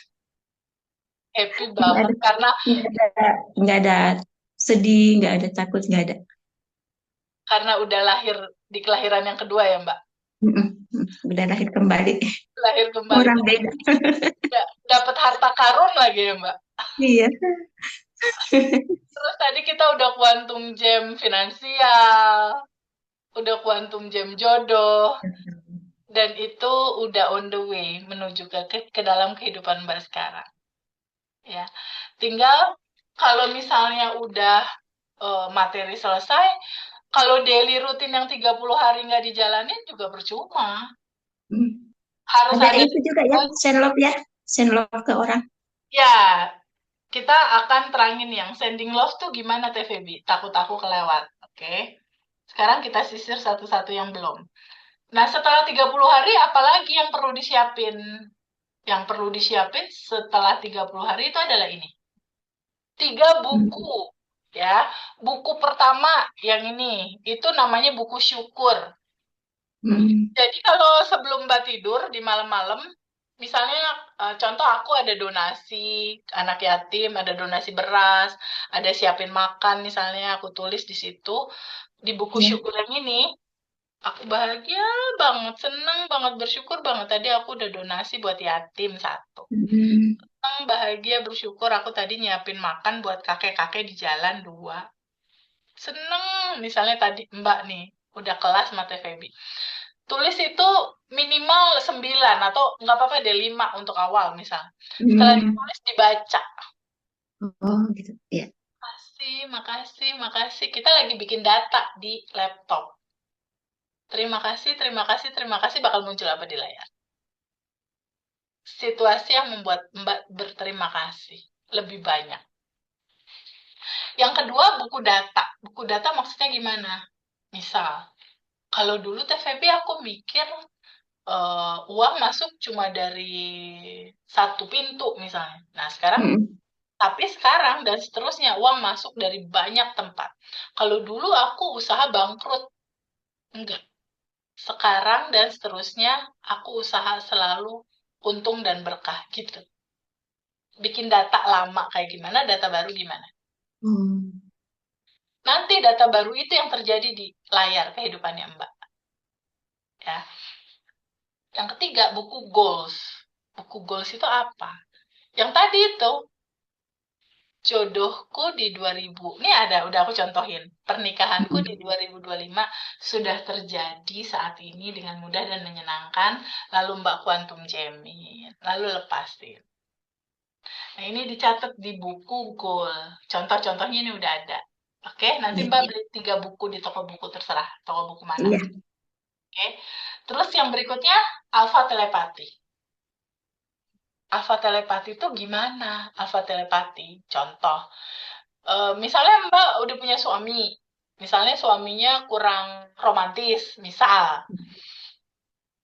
happy Nggak banget ada, karena nggak ada sedih, nggak ada takut, nggak ada. udah lahir di kelahiran yang kedua ya Mbak. Mm-mm. Udah lahir kembali. Lahir kembali Orang tuh beda. dapat harta karun lagi ya Mbak. Iya. Terus tadi kita udah kuantum gem finansial, udah kuantum gem jodoh, dan itu udah on the way menuju ke dalam kehidupan Mbak sekarang. Ya, tinggal kalau misalnya udah materi selesai, kalau daily rutin yang 30 hari nggak dijalanin juga percuma. Hmm. Harus Ada ada itu juga ya, send love ya. Send love ke orang. ya, kita akan terangin yang sending love tuh gimana TVB. Takut aku kelewat. Oke. Sekarang kita sisir satu-satu yang belum. Nah, setelah 30 hari apalagi yang perlu disiapin? Yang perlu disiapin setelah 30 hari itu adalah ini. 3 Hmm. buku. Ya, buku pertama yang ini, itu namanya buku syukur. Hmm. Jadi kalau sebelum Mbak tidur di malam-malam, misalnya contoh aku ada donasi anak yatim, ada donasi beras, ada siapin makan misalnya aku tulis di situ di buku Ya. syukur yang ini, aku bahagia banget, seneng banget, bersyukur banget tadi aku udah donasi buat yatim satu. Hmm. Seneng, bahagia, bersyukur aku tadi nyiapin makan buat kakek-kakek di jalan dua. Seneng, misalnya tadi Mbak nih udah kelas mata Febi. Tulis itu minimal 9 atau nggak apa-apa deh 5 untuk awal misal. Setelah Hmm. ditulis dibaca. Oh gitu. Ya. Makasih, makasih, makasih. Kita lagi bikin data di laptop. Terima kasih, terima kasih, terima kasih bakal muncul apa di layar. Situasi yang membuat Mbak berterima kasih. Lebih banyak. Yang kedua, buku data. Buku data maksudnya gimana? Misal, kalau dulu TVB aku mikir uang masuk cuma dari satu pintu misalnya. Nah, Hmm. tapi sekarang dan seterusnya uang masuk dari banyak tempat. Kalau dulu aku usaha bangkrut, enggak. Sekarang dan seterusnya aku usaha selalu untung dan berkah gitu. Bikin data lama kayak gimana, data baru gimana. Hmm. Nanti data baru itu yang terjadi di layar kehidupannya Mbak. Ya. Yang ketiga, buku goals. Buku goals itu apa? Yang tadi itu jodohku di 2000. Ini udah aku contohin. Pernikahanku di Hmm. 2025 sudah terjadi saat ini dengan mudah dan menyenangkan. Lalu Mbak Kuantum Jamin. Lalu lepasin. Nah, ini dicatat di buku goal. Contoh-contohnya ini udah ada. Oke, nanti Iya, Mbak iya. beli 3 buku di toko buku terserah. Toko buku mana. Iya. Oke. Terus yang berikutnya, alfa telepati. Alfa telepati itu gimana? Alfa telepati, contoh. Misalnya Mbak udah punya suami, misalnya suaminya kurang romantis, misal.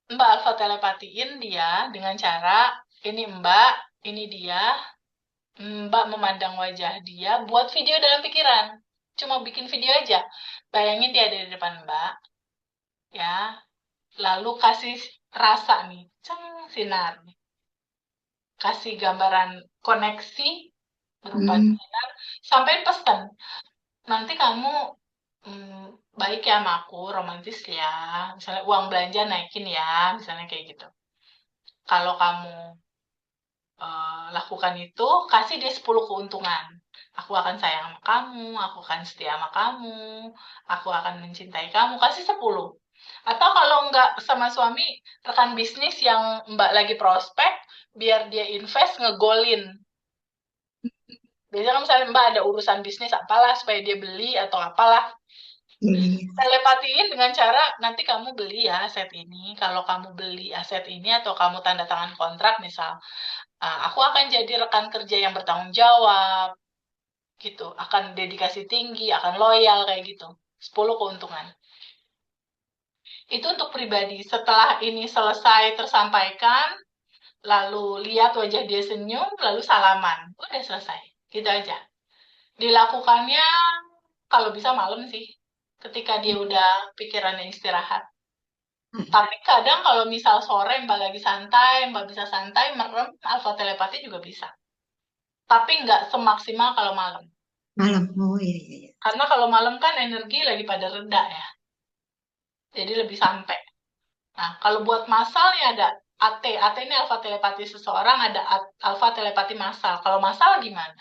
Mbak alfa telepatiin dia dengan cara, ini Mbak, ini dia, Mbak memandang wajah dia, buat video dalam pikiran. Cuma bikin video aja. Bayangin dia ada di depan Mbak, ya. Lalu kasih rasa nih, sinar nih. Kasih gambaran koneksi berupa Hmm. sinar, sampai pesan. Nanti kamu baik ya sama aku, romantis ya. Misalnya uang belanja naikin ya, misalnya kayak gitu. Kalau kamu lakukan itu, kasih dia 10 keuntungan. Aku akan sayang sama kamu, aku akan setia sama kamu, aku akan mencintai kamu, kasih 10. Atau kalau enggak sama suami, rekan bisnis yang Mbak lagi prospek, biar dia invest ngegolin. Biasanya kan misalnya Mbak ada urusan bisnis apalah supaya dia beli atau apalah. Iya, iya, iya. Telepatiin dengan cara nanti kamu beli ya aset ini. Kalau kamu beli aset ini atau kamu tanda tangan kontrak misal, aku akan jadi rekan kerja yang bertanggung jawab gitu, akan dedikasi tinggi, akan loyal kayak gitu. 10 keuntungan. Itu untuk pribadi. Setelah ini selesai tersampaikan, lalu lihat wajah dia senyum, lalu salaman. Udah selesai. Gitu aja. Dilakukannya kalau bisa malam sih. Ketika dia udah pikirannya istirahat. Tapi kadang kalau misal sore Mbak lagi santai, Mbak bisa santai, merem, alfa telepati juga bisa. Tapi nggak semaksimal kalau malam. Malam. Oh iya, iya, iya. Karena kalau malam kan energi lagi pada reda ya. Jadi lebih sampai. Nah, kalau buat massal ya ada AT. AT ini alfa telepati seseorang, ada alfa telepati massal. Kalau massal gimana?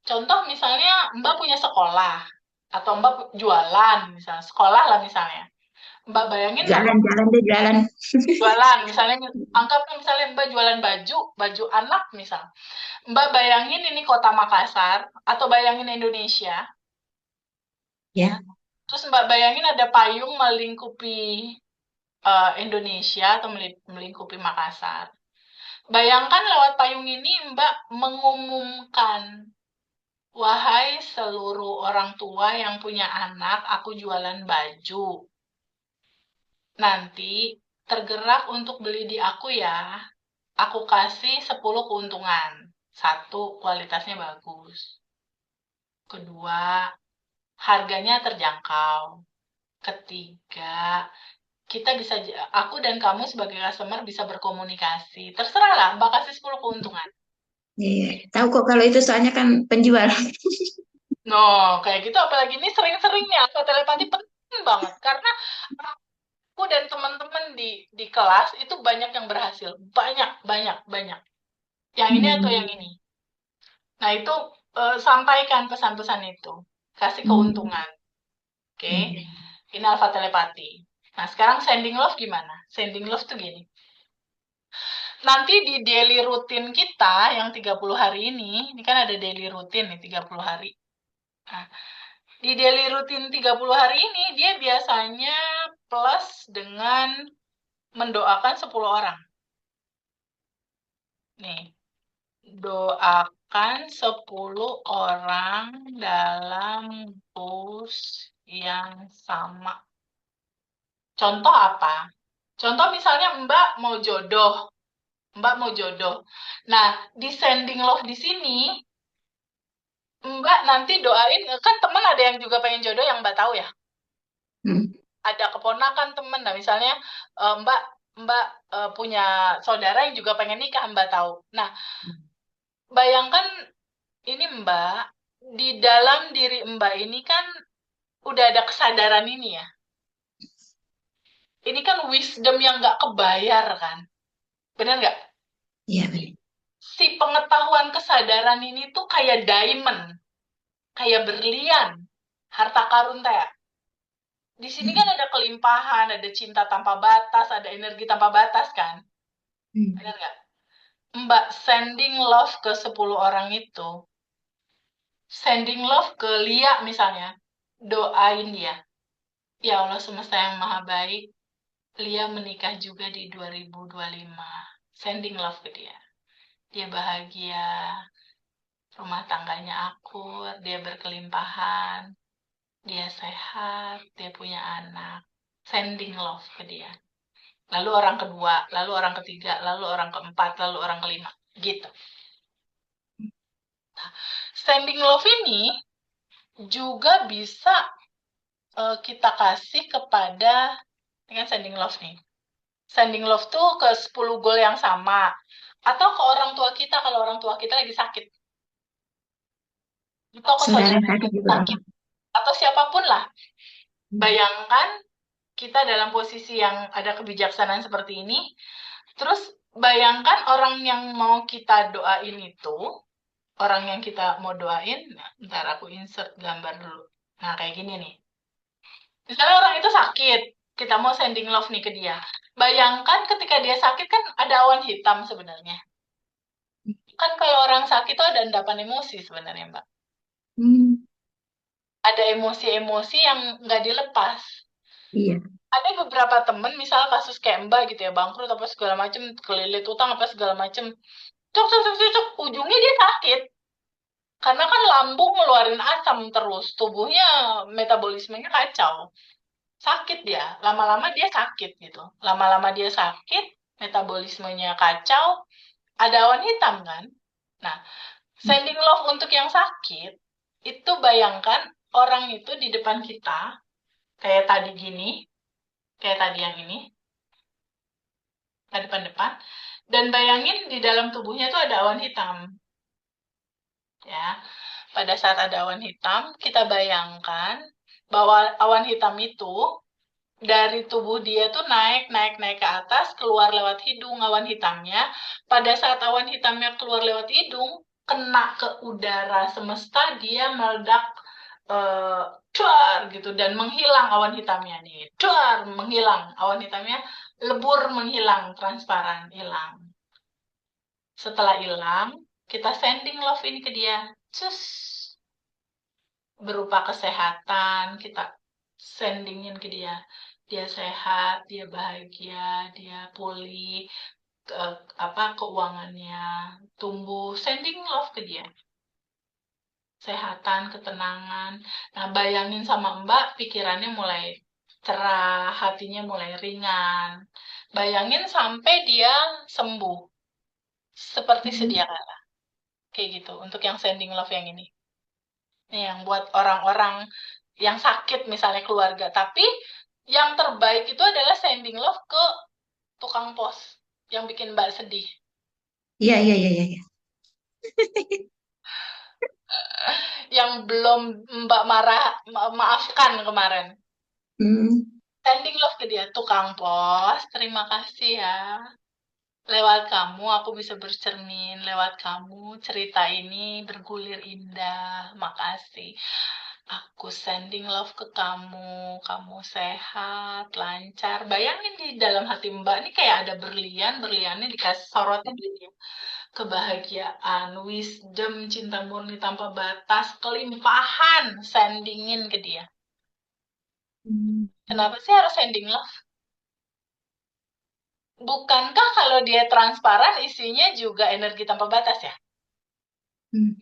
Contoh misalnya Mbak punya sekolah. Atau Mbak jualan misalnya. Sekolah lah misalnya. Mbak bayangin nggak Jalan-jalan deh, jalan. jualan. Misalnya anggap misalnya Mbak jualan baju. Baju anak misal. Mbak bayangin ini kota Makassar. Atau bayangin Indonesia. Ya. Ya. Terus Mbak bayangin ada payung melingkupi Indonesia atau melingkupi Makassar. Bayangkan lewat payung ini Mbak mengumumkan, wahai seluruh orang tua yang punya anak, aku jualan baju. Nanti tergerak untuk beli di aku ya. Aku kasih 10 keuntungan. Satu, kualitasnya bagus. Kedua, harganya terjangkau. Ketiga, kita bisa, aku dan kamu sebagai customer bisa berkomunikasi. Terserah lah, Mbak kasih 10 keuntungan. Iya. Tahu kok kalau itu soalnya kan penjual. No, kayak gitu apalagi ini sering-seringnya atau telepati penting banget karena aku dan teman-teman di kelas itu banyak yang berhasil, banyak banyak banyak. Yang ini atau yang Hmm. ini. Nah, itu sampaikan pesan-pesan itu. Kasih Hmm. keuntungan. Oke. Iya, iya. Ini alpha telepati. Nah, sekarang sending love gimana? Sending love tuh gini. Nanti di daily rutin kita yang 30 hari ini kan ada daily rutin nih 30 hari. Nah, di daily rutin 30 hari ini, dia biasanya plus dengan mendoakan 10 orang. Nih, doakan 10 orang dalam bus yang sama. Contoh apa? Contoh misalnya Mbak mau jodoh. Mbak mau jodoh. Nah, di sending love di sini, Mbak nanti doain, kan teman ada yang juga pengen jodoh yang Mbak tahu ya? Hmm. Ada keponakan temen, nah misalnya Mbak Mbak punya saudara yang juga pengen nikah, Mbak tahu. Nah, bayangkan ini Mbak, di dalam diri Mbak ini kan udah ada kesadaran ini ya. Ini kan wisdom yang nggak kebayar kan. Bener nggak? Iya, benar. Si pengetahuan kesadaran ini tuh kayak diamond, kayak berlian, harta karun teh. Di sini kan Hmm. ada kelimpahan, ada cinta tanpa batas, ada energi tanpa batas kan. Hmm. Bener nggak? Mbak sending love ke 10 orang itu, sending love ke Lia misalnya, doain dia. Ya Allah semesta yang maha baik, Lia menikah juga di 2025. Sending love ke dia. Dia bahagia, rumah tangganya akur, dia berkelimpahan, dia sehat, dia punya anak. Sending love ke dia. Lalu orang kedua, lalu orang ketiga, lalu orang keempat, lalu orang kelima. Gitu. Sending love ini juga bisa kita kasih kepada, ini kan sending love nih. Sending love tuh ke 10 goal yang sama. Atau ke orang tua kita kalau orang tua kita lagi sakit. Atau ke Saudara saudara yang sakit yang juga apa? sakit. Atau siapapun lah. Hmm. Bayangkan kita dalam posisi yang ada kebijaksanaan seperti ini. Terus bayangkan orang yang mau kita doain itu, orang yang kita mau doain, nah, ntar aku insert gambar dulu. Nah, kayak gini nih. Misalnya orang itu sakit, kita mau sending love nih ke dia. Bayangkan ketika dia sakit kan ada awan hitam sebenarnya. Kan kalau orang sakit tuh ada endapan emosi sebenarnya, Mbak. Hmm, Ada emosi-emosi yang nggak dilepas. iya. Ada beberapa temen, misal kasus kayak Mbak gitu ya, bangkrut apa segala macem, kelilit utang apa segala macem. Cuk, cuk, cuk, cuk, cuk. Ujungnya dia sakit. Karena kan lambung ngeluarin asam terus, tubuhnya metabolismenya kacau. Sakit dia, lama-lama dia sakit gitu. Lama-lama dia sakit, metabolismenya kacau, ada awan hitam kan. Nah, sending love untuk yang sakit, itu bayangkan orang itu di depan kita, kayak tadi gini, kayak tadi yang ini, di depan-depan, dan bayangin di dalam tubuhnya itu ada awan hitam. Ya, pada saat ada awan hitam, kita bayangkan bahwa awan hitam itu dari tubuh dia tuh naik, naik, naik ke atas, keluar lewat hidung awan hitamnya. Pada saat awan hitamnya keluar lewat hidung, kena ke udara semesta, dia meledak, duar gitu, dan menghilang awan hitamnya nih. Duar, menghilang awan hitamnya, lebur, menghilang, transparan, hilang. Setelah hilang, kita sending love ini ke dia. Cus, berupa kesehatan, kita sendingin ke dia. Dia sehat, dia bahagia, dia pulih, keuangannya tumbuh, sending love ke dia. Kesehatan, ketenangan. Nah, bayangin sama Mbak, pikirannya mulai cerah, hatinya mulai ringan. Bayangin sampai dia sembuh, seperti Hmm, sedia kala. Kayak gitu, untuk yang sending love yang ini. Ini yang buat orang-orang yang sakit misalnya keluarga. Tapi yang terbaik itu adalah sending love ke tukang pos yang bikin Mbak sedih. iya, iya, iya, iya. Iya. Yang belum Mbak marah, maafkan kemarin. Hmm, Sending love ke dia. Tukang pos, terima kasih ya. Lewat kamu aku bisa bercermin. Lewat kamu cerita ini bergulir indah. Makasih. Aku sending love ke kamu. Kamu sehat, lancar. Bayangin di dalam hati Mbak ini kayak ada berlian. Berliannya dikasih sorotnya dia. Kebahagiaan, wisdom, cinta murni tanpa batas, kelimpahan. Sendingin ke dia. hmm, Kenapa sih harus sending love? Bukankah kalau dia transparan isinya juga energi tanpa batas ya? hmm.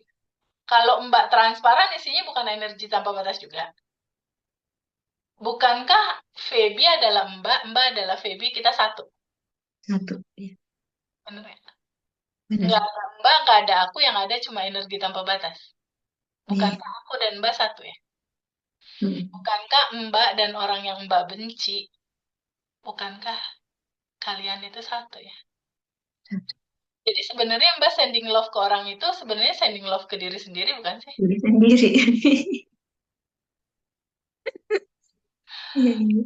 Kalau Mbak transparan isinya bukan energi tanpa batas juga. Bukankah Feby adalah Mbak, Mbak adalah Feby, kita satu. Satu, ya, Benar ya? Nggak benar. ada Mbak, nggak ada aku, yang ada cuma energi tanpa batas. Iya. Bukankah aku dan Mbak satu ya? Hmm, Bukankah Mbak dan orang yang Mbak benci, bukankah kalian itu satu ya? satu. Jadi sebenarnya Mbak sending love ke orang itu sebenarnya sending love ke diri sendiri bukan sih? Diri sendiri. Iya, iya.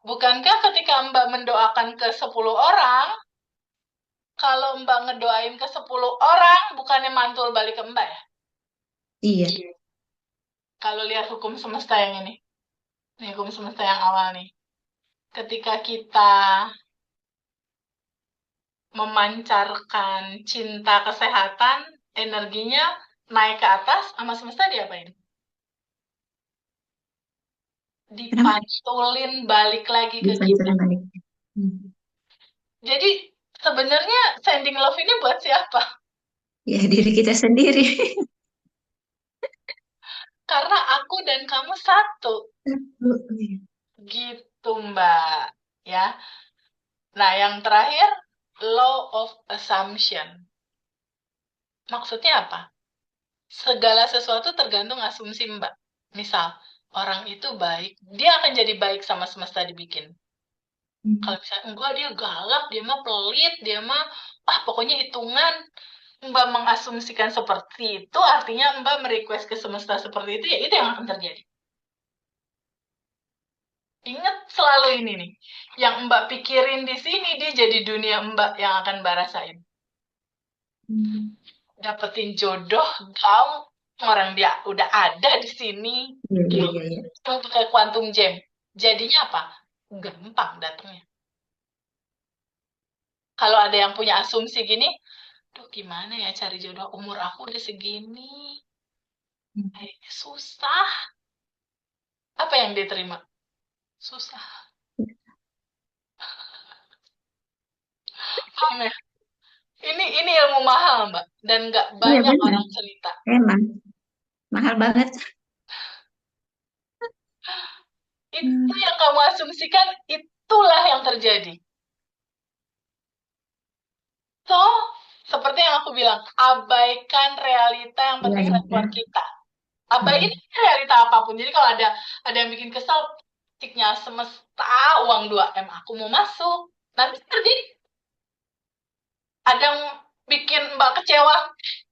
Bukankah ketika Mbak mendoakan ke 10 orang, kalau Mbak ngedoain ke 10 orang, bukannya mantul balik ke Mbak ya? Iya. Kalau lihat hukum semesta yang ini hukum semesta yang awal nih. Ketika kita memancarkan cinta kesehatan, energinya naik ke atas, sama semesta diapain? Kenapa? Dipantulin balik lagi ke kita. Dipanculin balik. Hmm. Jadi sebenarnya sending love ini buat siapa? Ya, diri kita sendiri. Karena aku dan kamu satu. Satu, iya. Gitu, Mbak. Ya. Nah, yang terakhir, law of assumption. Maksudnya apa? Segala sesuatu tergantung asumsi, Mbak. Misal, orang itu baik, dia akan jadi baik sama semesta dibikin. Kalau misalnya enggak dia galak, dia mah pelit, dia mah pokoknya hitungan. Mbak mengasumsikan seperti itu, artinya Mbak merequest ke semesta seperti itu, ya itu yang akan terjadi. Ingat selalu ini nih, yang Mbak pikirin di sini, dia jadi dunia Mbak yang akan Mbak rasain. Dapetin jodoh, orang dia udah ada di sini. Iya, iya, iya, iya. Pakai quantum gem. Jadinya apa? Gampang datangnya. Kalau ada yang punya asumsi gini, duh gimana ya cari jodoh, umur aku udah segini. Kayaknya susah. Apa yang diterima? Susah. Paham ya? Ini ilmu mahal, Mbak. Dan nggak Iya, banyak benar. orang cerita. Emang mahal banget. Itu yang kamu asumsikan, itulah yang terjadi. So, seperti yang aku bilang, abaikan realita yang Iya, penting respon iya. kita. Abaikan realita apapun. Jadi kalau ada yang bikin kesel, sinyal semesta uang 2M aku mau masuk. Nanti terjadi. Ada yang bikin Mbak kecewa,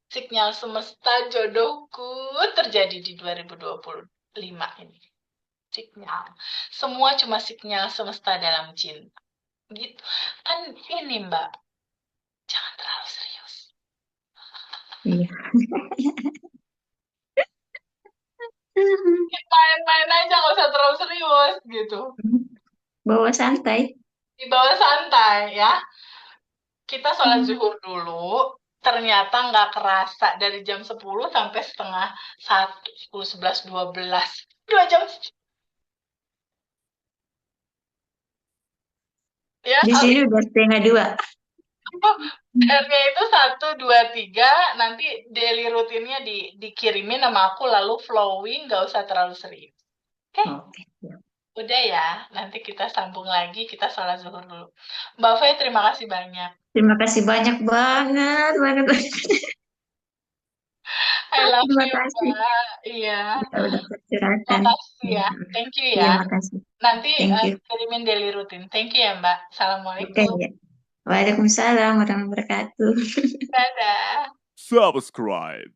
sinyal semesta jodohku terjadi di 2025 ini. Sinyal. Semua cuma sinyal semesta dalam cinta. Gitu. Kan ini Mbak, jangan terlalu serius. Iya. Main-main aja, nggak usah terlalu serius gitu. Bawa santai. Di bawah santai ya. Kita sholat zuhur dulu, ternyata nggak kerasa dari jam 10 sampai setengah 1, 10, 11, 12. 2 jam. Ya, Di sini udah setengah 2. R-nya itu 1, 2, 3, nanti daily rutinnya dikirimin sama aku, lalu flowing, nggak usah terlalu serius. Oke? Oke. Udah ya, nanti kita sambung lagi, kita sholat zuhur dulu. Mbak Fay, terima kasih banyak. Terima kasih banyak banget, banget, banget. I love Terima you, kasih. Mbak. Iya, Ya udah tercerahkan. makasih Ya. ya. Thank you Iya, ya. makasih. Nanti Thank you. kirimin daily rutin. Thank you ya, Mbak. Oke, Assalamualaikum. ya. Waalaikumsalam warahmatullahi wabarakatuh. Dadah. Subscribe.